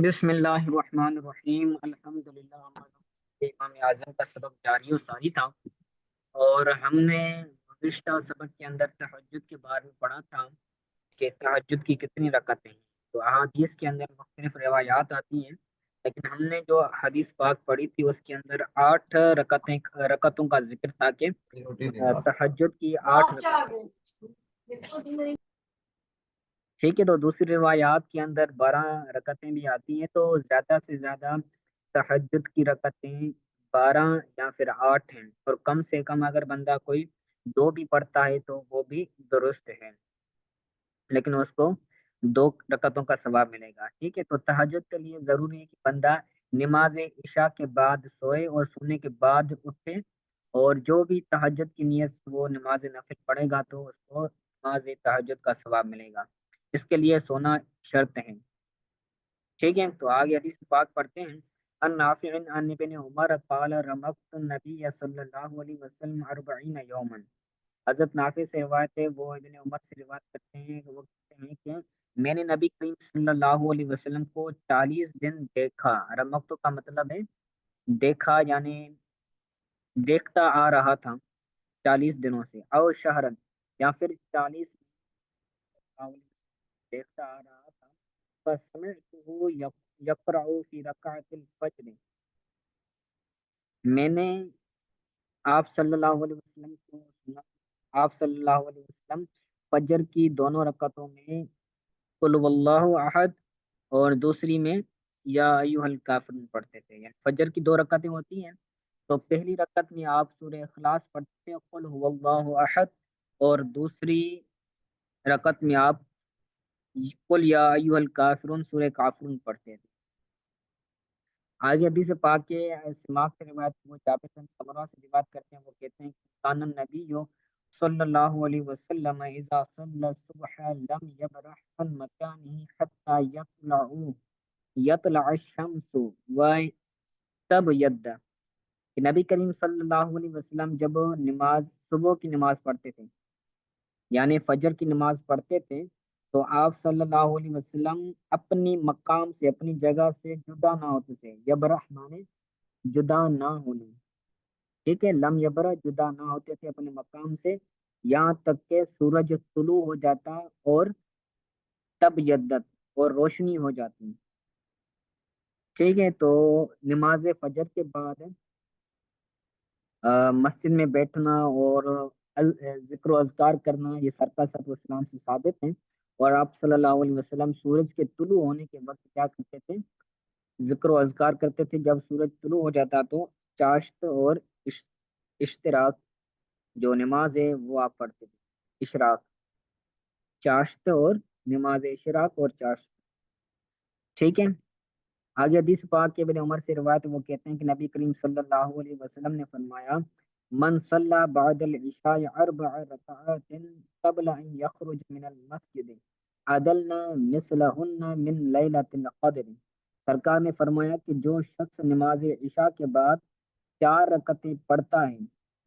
بسم اللہ الرحمن الرحیم الحمدللہ امام اعظم کا سبق جاری و ساری تھا، اور ہم نے گزشتہ سبق کے اندر تہجد کے بارے میں پڑھا تھا کہ تہجد کی کتنی رکعتیں ہیں۔ تو احادیث کے اندر مختلف روایات آتی ہیں، لیکن ہم نے جو حدیث پاک پڑھی تھی اس کے اندر 8 رکعتوں کا ذکر تھا کہ تہجد کی 8 رکعتیں، ٹھیک ہے۔ تو دوسری روایات کے اندر 12 رکعتیں بھی آتی ہیں، تو زیادہ سے زیادہ تہجد کی رکعتیں 12 یا پھر 8 ہیں، اور کم سے کم اگر بندہ کوئی 2 بھی پڑھتا ہے تو وہ بھی درست ہے، لیکن اس کو 2 رکعتوں کا ثواب ملے گا، ٹھیک ہے۔ تو تہجد کے لیے ضروری ہے کہ بندہ نماز عشاء کے بعد سوئے اور سونے کے بعد اٹھے، اور جو بھی تہجد کی نیت سے وہ نماز نفل پڑھے گا تو اس کو نماز تہجد کا ثواب ملے گا، اس کے لیے سونا شرط ہے، ٹھیک ہے۔ تو آگے حدیث پاک پڑھتے ہیں۔ ان نافع عن ابن عمر قال رمقت النبی صلی اللہ علیہ وسلم 40 یوما، حضرت نافع سے روایت ہے، وہ ابن عمر سے روایت کرتے ہیں کہ وہ کہتے ہیں کہ میں نے نبی کریم صلی اللہ علیہ وسلم کو 40 دن دیکھا۔ رمقت کا مطلب ہے دیکھا، یعنی دیکھتا آ رہا تھا 40 دنوں سے، او شہرن، یا پھر 40 دیکھتا آ رہا تھا۔ فسمعته یقرأ فی رکعت الفجر، میں نے آپ صلی اللہ علیہ وسلم کو سنا، آپ صلی اللہ علیہ وسلم فجر کی دونوں رکعتوں میں قل واللہ احد اور دوسری میں یا ایھا الکافرون پڑھتے تھے، یعنی فجر کی 2 رکعتیں ہوتی ہیں، تو پہلی رکعت میں آپ سورہ اخلاص پڑھتے ہیں قل هو اللہ احد، اور دوسری رکعت میں آپ قل یا ایھا الکافرون سورہ کافرون پڑھتے تھے۔ آگے حدیث پاک کے سماع سے روایت وہ جابر بن سمرہ سے روایت کرتے ہیں، وہ کہتے ہیں کہ کان النبی صلی اللہ علیہ وسلم اذا صلی الصبح لم یبرح عن مکانہ حتی یطلع الشمس وتبید، کہ نبی کریم صلی اللہ علیہ وسلم جب نماز صبح کی نماز پڑھتے تھے، یعنی فجر کی نماز پڑھتے تھے، تو آپ صلی اللہ علیہ وسلم اپنی مقام سے، اپنی جگہ سے جدا نہ ہوتے تھے۔ یبرح مانے جدا نہ ہونا، ٹھیک ہے۔ لم یبرح جدا نہ ہوتے تھے اپنے مقام سے، یہاں تک کہ سورج طلوع ہو جاتا اور تب یدت اور روشنی ہو جاتی، ٹھیک ہے۔ تو نماز فجر کے بعد مسجد میں بیٹھنا اور ذکر و اذکار کرنا، یہ سرکار صلی اللہ علیہ وسلم سے ثابت ہیں، اور آپ صلی اللہ علیہ وسلم سورج کے طلوع ہونے کے وقت کیا کرتے تھے؟ ذکر و اذکار کرتے تھے۔ جب سورج طلوع ہو جاتا تو چاشت اور اشتراک جو نماز ہے وہ آپ پڑھتے تھے، اشراق، چاشت اور نماز اشراق اور چاشت، ٹھیک ہے۔ آگے حدیث پاک کے ابن عمر سے روایت، وہ کہتے ہیں کہ نبی کریم صلی اللہ علیہ وسلم نے فرمایا من صلی بعد العشاء 4 رکعات قبل ان یخرج من المسجد عدلنا مثلہن من لیلۃ القدر، سرکار نے فرمایا کہ جو شخص نماز عشاء کے بعد 4 رکعتیں پڑھتا ہے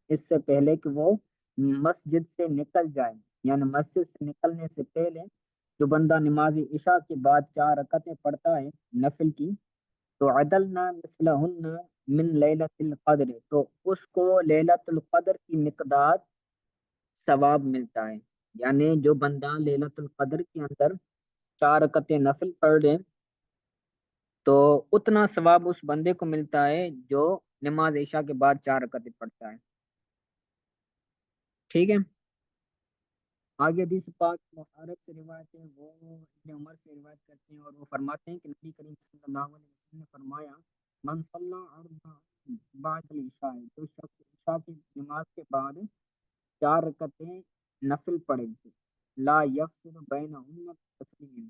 اس سے پہلے کہ وہ مسجد سے نکل جائے، یعنی مسجد سے نکلنے سے پہلے جو بندہ نماز عشاء کے بعد 4 رکعتیں پڑھتا ہے نفل کی، تو عدلنا مثلہن من لیلۃ القدر، تو اس کو لیلۃ القدر کی مقدار ثواب ملتا ہے، یعنی جو بندہ لیلۃ القدر کے اندر 4 رکعتیں نفل پڑھ لے تو اتنا ثواب اس بندے کو ملتا ہے جو نماز عشاء کے بعد 4 رکعتیں پڑھتا ہے، ٹھیک ہے۔ آگے حدیث پاک محارب سے روایت ہے، وہ ابن عمر سے روایت کرتے ہیں، اور وہ فرماتے ہیں کہ نبی کریم صلی اللہ علیہ وسلم نے فرمایا من صلی اربع بعد العشاء، جو شخص عشاء کی نماز کے بعد 4 رکعتیں نفل پڑھے لا یفصل بینہن تسلیم،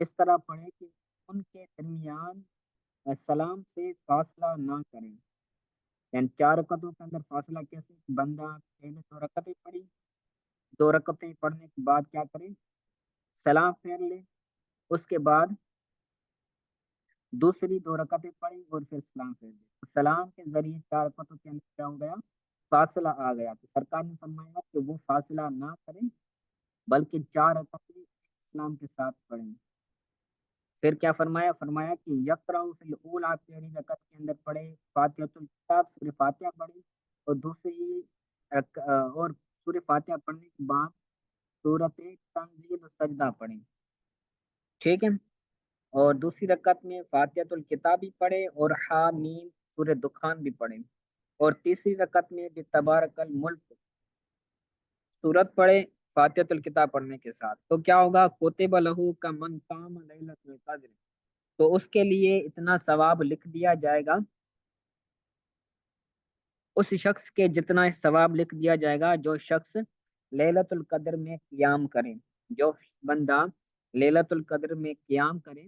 اس طرح پڑھے کہ ان کے درمیان سلام سے فاصلہ نہ کریں، یعنی 4 رکعتوں کے اندر فاصلہ کیسے؟ بندہ پہلے 2 رکعتیں پڑھی، 2 رکعتیں پڑھنے کے بعد کیا کریں؟ سلام پھیر لے، اس کے بعد دوسری 2 رکعتیں پڑھی اور پھر سلام پھیر لے، سلام کے ذریعے 4 رکعتوں کے اندر کیا ہو گیا؟ فاصلہ آ گیا، تو سرکار نے فرمایا کہ وہ فاصلہ نہ کریں بلکہ 4 رکعتیں اسلام کے ساتھ پڑھیں، پھر کیا فرمایا؟ فرمایا کہ یقرأ فی الاولی، پہلی رکعت کے اندر پڑھے فاتحۃ الکتاب، سورہ فاتحہ پڑھے، اور دوسری اور سورہ فاتحہ پڑھنے کے بعد سورۃ تنزیل و سجدہ پڑھیں، ٹھیک ہے؟ اور دوسری رکعت میں فاتحۃ الکتاب بھی پڑھے اور حامیم سورہ دخان بھی پڑھیں، اور تیسری رکعت میں بھی تبارک الملک سورت پڑھے فاتحۃ الکتاب پڑھنے کے ساتھ، تو کیا ہوگا؟ کوتب لہو کا من قام لیلۃ القدر، تو اس کے لیے اتنا ثواب لکھ دیا جائے گا، اس شخص کے جتنا ثواب لکھ دیا جائے گا جو شخص لیلۃ القدر میں قیام کرے، جو بندہ لیلۃ القدر میں قیام کرے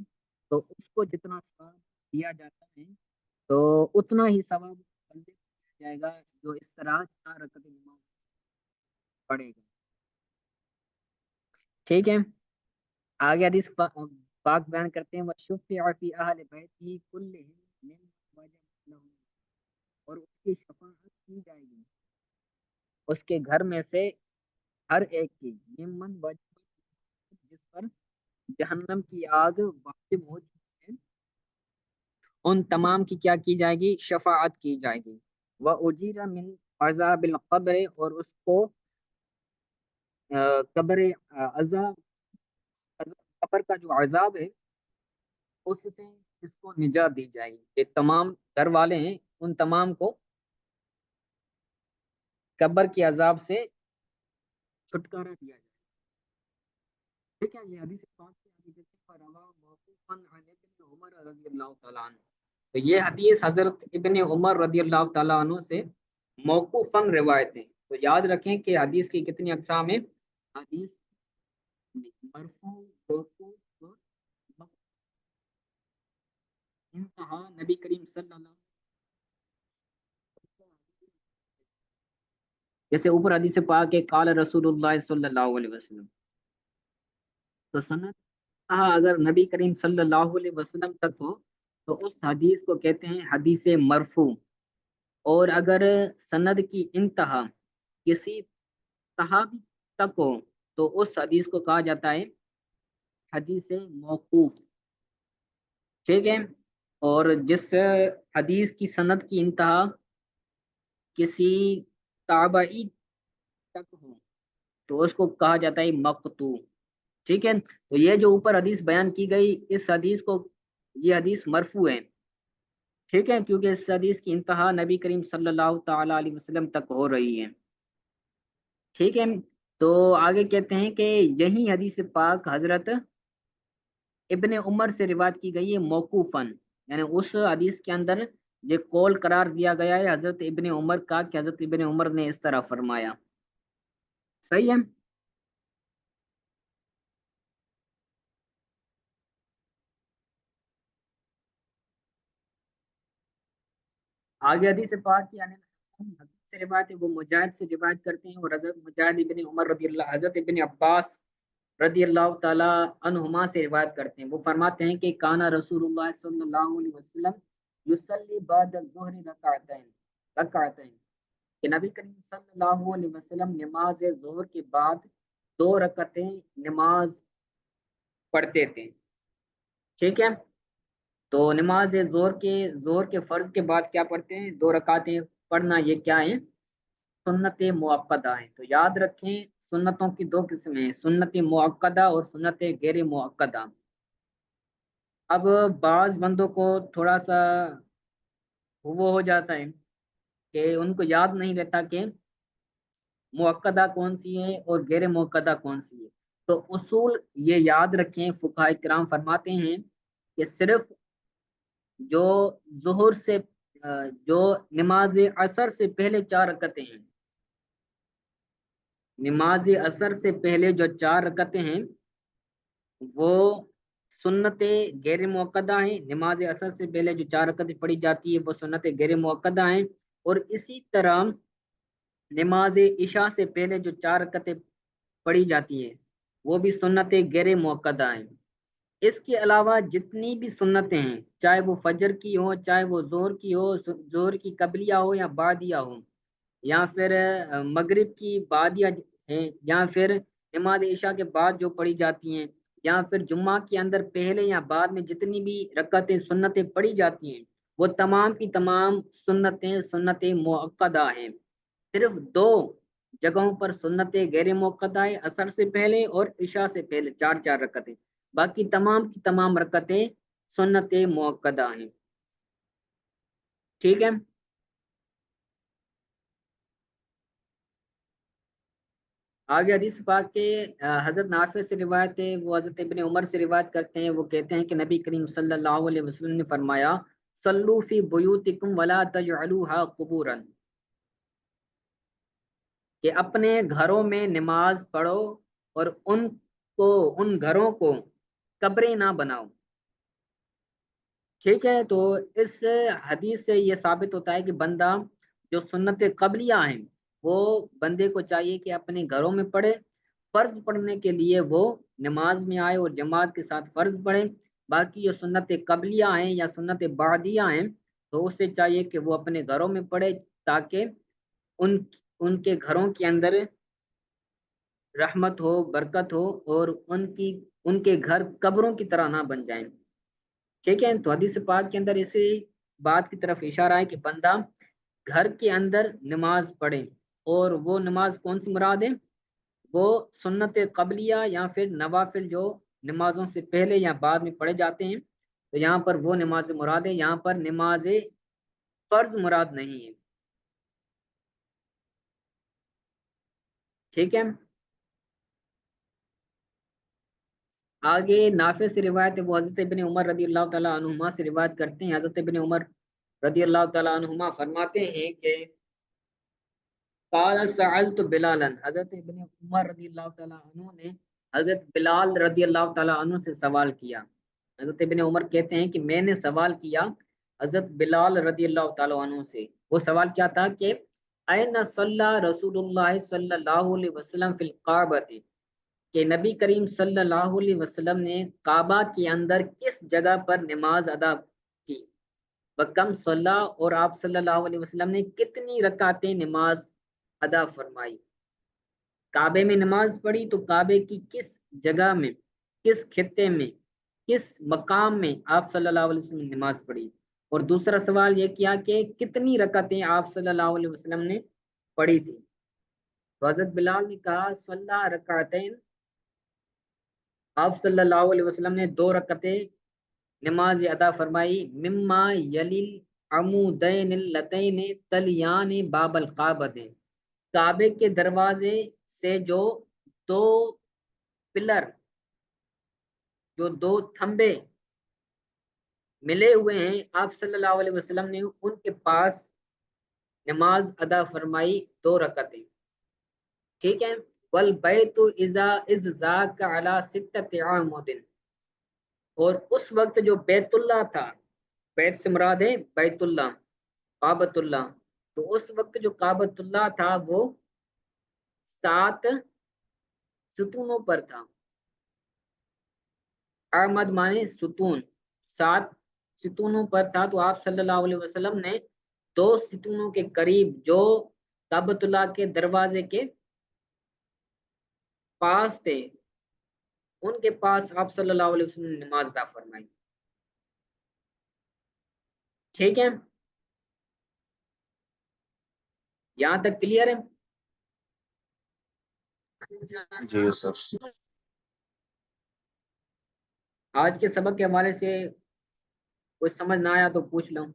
تو اس کو جتنا ثواب دیا جاتا ہے تو اتنا ہی ثواب بندے کو دیا جائے گا جو اس طرح 4 رکعت نماز پڑھے گا، ٹھیک ہے؟ آگے حدیث پاک بیان کرتے ہیں وَشُفِّعَ فِي أَهْلِ بَيْتِهِ كُلِّهِمْ مِمَّنْ وَجَبَتْ لَهُ، اور اس کی شفاعت کی جائے گی اس کے گھر میں سے ہر ایک کی، ممن وجب، جس پر جہنم کی آگ واجب ہو چکی ہے، ان تمام کی کیا کی جائے گی؟ شفاعت کی جائے گی۔ وَأُجِيرَ مِنْ عَذَابِ الْقَبْرِ، اور اس کو قبر عذاب قبر کا جو عذاب ہے اس سے اس کو نجات دی جائے گی، یہ تمام گھر والے ہیں ان تمام کو قبر کے عذاب سے چھٹکارا دیا جائے، ٹھیک ہے؟ یہ حدیث پاک سے حدیث پر روا موقوفاً عن ابن عمر رضی اللہ تعالیٰ عنہ، تو یہ حدیث حضرت ابن عمر رضی اللہ تعالیٰ عنہ سے موقوفاً روایت ہے۔ تو یاد رکھیں کہ حدیث کی کتنی اقسام ہیں؟ حدیث مرفوع، موقوف اور انتہا نبی کریم صلی اللہ علیہ وسلم، جیسے اوپر حدیث پاک ہے قال رسول اللہ صلی اللہ علیہ وسلم، تو سند اگر نبی کریم صلی اللہ علیہ وسلم تک ہو تو اس حدیث کو کہتے ہیں حدیث مرفوع، اور اگر سند کی انتہا کسی صحابی تک ہو تو اس حدیث کو کہا جاتا ہے حدیث موقوف، ٹھیک ہے؟ اور جس حدیث کی سند کی انتہا کسی تابعی تک ہو تو اس کو کہا جاتا ہے مقطوع، ٹھیک ہے؟ تو یہ جو اوپر حدیث بیان کی گئی اس حدیث کو، یہ حدیث مرفوع ہے، ٹھیک ہے؟ کیونکہ اس حدیث کی انتہا نبی کریم صلی اللہ تعالی علیہ وسلم تک ہو رہی ہے، ٹھیک ہے؟ تو آگے کہتے ہیں کہ یہی حدیث پاک حضرت ابن عمر سے روایت کی گئی ہے موقوفاً، یعنی اس حدیث کے اندر یہ قول قرار دیا گیا ہے حضرت ابن عمر کا کہ حضرت ابن عمر نے اس طرح فرمایا، صحیح ہے؟ آگے حدیث پاک کی حدیث سے روایت ہے، وہ مجاہد سے روایت کرتے ہیں، اور حضرت مجاہد ابن عمر رضی اللہ، حضرت ابن عباس رضی اللہ تعالی عنہما سے روایت کرتے ہیں، وہ فرماتے ہیں کہ کانا رسول اللہ صلی اللہ علیہ وسلم یصلی بعد الظہر رکعتین، کہ نبی کریم صلی اللہ علیہ وسلم نماز ظہر کے بعد 2 رکعتیں نماز پڑھتے تھے، ٹھیک ہے؟ تو نماز ظہر کے فرض کے بعد کیا پڑھتے ہیں؟ 2 رکعتیں پڑھنا، یہ کیا ہے؟ سنت مؤکدہ ہیں۔ تو یاد رکھیں سنتوں کی 2 قسمیں ہیں، سنت مؤکدہ اور سنت غیر مؤکدہ۔ اب بعض بندوں کو تھوڑا سا وہ ہو جاتا ہے کہ ان کو یاد نہیں رہتا کہ مؤکدہ کون سی ہے اور غیر مؤکدہ کون سی ہے، تو اصول یہ یاد رکھیں، فقہاء کرام فرماتے ہیں کہ صرف جو ظہر سے جو نماز عصر سے پہلے 4 رکعتیں ہیں، نماز عصر سے پہلے جو 4 رکعتیں ہیں وہ سنت غیر موقدہ ہیں، نماز عصر سے پہلے جو 4 رکعتیں پڑھی جاتی ہے وہ سنت غیر موقدہ ہیں، اور اسی طرح نماز عشاء سے پہلے جو 4 رکعتیں پڑھی جاتی ہے وہ بھی سنت غیر موقدہ ہیں۔ اس کے علاوہ جتنی بھی سنتیں ہیں، چاہے وہ فجر کی ہو، چاہے وہ ظہر کی ہو، ظہر کی قبلیہ ہو یا بعدیہ ہو، یا پھر مغرب کی بعدیہ ہیں، یا پھر نماز عشاء کے بعد جو پڑھی جاتی ہیں، یا پھر جمعہ کے اندر پہلے یا بعد میں جتنی بھی رکعتیں سنتیں پڑھی جاتی ہیں وہ تمام کی تمام سنتیں سنت موقدہ ہیں۔ صرف دو جگہوں پر سنتیں غیر موقدہ ہیں، عصر سے پہلے اور عشاء سے پہلے 4 4 رکعتیں، باقی تمام کی تمام رکعتیں سنت موقدہ ہیں۔ ٹھیک ہے، آگے حدیث پاک کے حضرت نافع سے روایت ہے، وہ حضرت ابن عمر سے روایت کرتے ہیں، وہ کہتے ہیں کہ نبی کریم صلی اللہ علیہ وسلم نے فرمایا صلو فی بیوتکم ولا تجعلوها قبورا، کہ اپنے گھروں میں نماز پڑھو اور ان گھروں کو قبریں نہ بناؤ۔ ٹھیک ہے، تو اس حدیث سے یہ ثابت ہوتا ہے کہ بندہ جو سنت قبلیہ ہیں وہ بندے کو چاہیے کہ اپنے گھروں میں پڑھے، فرض پڑھنے کے لیے وہ نماز میں آئے اور جماعت کے ساتھ فرض پڑھے، باقی جو سنت قبلیہ ہیں یا سنت بعدیہ ہیں تو اسے چاہیے کہ وہ اپنے گھروں میں پڑھے، تاکہ ان ان کے گھروں کے اندر رحمت ہو، برکت ہو، اور ان کے گھر قبروں کی طرح نہ بن جائیں۔ ٹھیک ہے، تو حدیث پاک کے اندر اسی بات کی طرف اشارہ ہے کہ بندہ گھر کے اندر نماز پڑھے، اور وہ نماز کون سی مراد ہے؟ وہ سنت قبلیہ یا پھر نوافل جو نمازوں سے پہلے یا بعد میں پڑھے جاتے ہیں، تو یہاں پر وہ نماز مراد ہے، یہاں پر نماز فرض مراد نہیں ہے۔ ٹھیک ہے، آگے نافع سے روایت ہے، وہ حضرت ابن عمر رضی اللہ تعالیٰ عنہما سے روایت کرتے ہیں، حضرت ابن عمر رضی اللہ تعالیٰ عنہما فرماتے ہیں کہ قال سألت بلالا، حضرت ابن عمر رضی اللہ تعالیٰ عنہ نے حضرت بلال رضی اللہ تعالیٰ عنہ سے سوال کیا۔ حضرت ابن عمر کہتے ہیں کہ میں نے سوال کیا حضرت بلال رضی اللہ تعالیٰ عنہ سے۔ وہ سوال کیا تھا کہ این صلی رسول اللہ صلی اللہ علیہ وسلم فی القعبۃ، کہ نبی کریم صلی اللہ علیہ وسلم نے کعبہ کے اندر کس جگہ پر نماز ادا کی، وکم صلی، اور آپ صلی اللہ علیہ وسلم نے کتنی رکعتیں نماز ادا فرمائی۔ کعبے میں نماز پڑھی تو کعبے کی کس جگہ میں، کس خطے میں، کس مقام میں آپ صلی اللہ علیہ وسلم نے نماز پڑھی، اور دوسرا سوال یہ کیا کہ کتنی رکعتیں آپ صلی اللہ علیہ وسلم نے پڑھی تھی۔ تو حضرت بلال نے کہا صلی رکعتین، آپ صلی اللہ علیہ وسلم نے 2 رکعتیں نماز ادا فرمائی، مما یلیل عمودین اللتین تلیان باب القعبۃ، کعبے کے دروازے سے جو دو پلر، جو 2 تھمبے ملے ہوئے ہیں، آپ صلی اللہ علیہ وسلم نے ان کے پاس نماز ادا فرمائی 2 رکعتیں۔ ٹھیک ہے، والبیت اذا اذ ذاک علی 6 عمود، اور اس وقت جو بیت اللہ تھا، بیت سے مراد ہے بیت اللہ، کعبۃ اللہ، تو اس وقت جو کعبۃ اللہ تھا وہ 7 ستونوں پر تھا۔ احمد مانے ستون، 7 ستونوں پر تھا، تو آپ صلی اللہ علیہ وسلم نے 2 ستونوں کے قریب جو کعبۃ اللہ کے دروازے کے پاس تھے، ان کے پاس آپ صلی اللہ علیہ وسلم نے نماز ادا فرمائی۔ ٹھیک ہے، یہاں تک کلیئر ہے؟ جی سر۔ آج کے سبق کے حوالے سے کچھ سمجھ نہ آیا تو پوچھ لوں۔